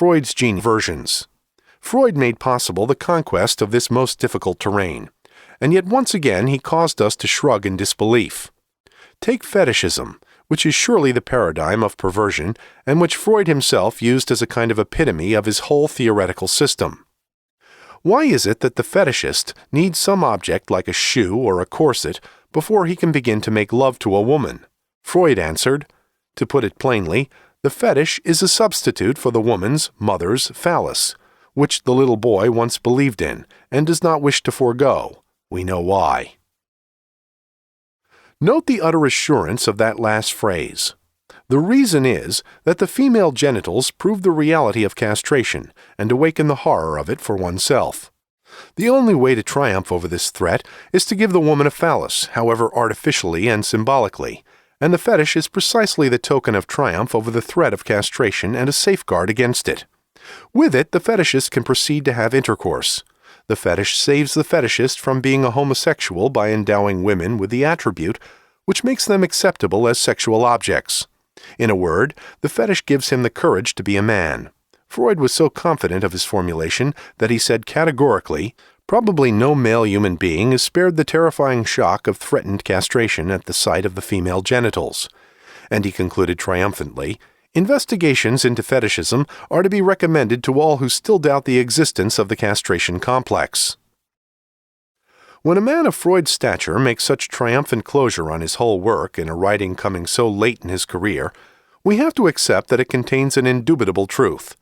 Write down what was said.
Freud's gene versions. Freud made possible the conquest of this most difficult terrain, and yet once again he caused us to shrug in disbelief. Take fetishism, which is surely the paradigm of perversion and which Freud himself used as a kind of epitome of his whole theoretical system. Why is it that the fetishist needs some object like a shoe or a corset before he can begin to make love to a woman? Freud answered, to put it plainly, the fetish is a substitute for the woman's, mother's, phallus, which the little boy once believed in and does not wish to forego. We know why. Note the utter assurance of that last phrase. The reason is that the female genitals prove the reality of castration and awaken the horror of it for oneself. The only way to triumph over this threat is to give the woman a phallus, however artificially and symbolically, and the fetish is precisely the token of triumph over the threat of castration and a safeguard against it. With it, the fetishist can proceed to have intercourse. The fetish saves the fetishist from being a homosexual by endowing women with the attribute which makes them acceptable as sexual objects. In a word, the fetish gives him the courage to be a man. Freud was so confident of his formulation that he said categorically, probably no male human being is spared the terrifying shock of threatened castration at the sight of the female genitals. And he concluded triumphantly, investigations into fetishism are to be recommended to all who still doubt the existence of the castration complex. When a man of Freud's stature makes such triumphant closure on his whole work in a writing coming so late in his career, we have to accept that it contains an indubitable truth.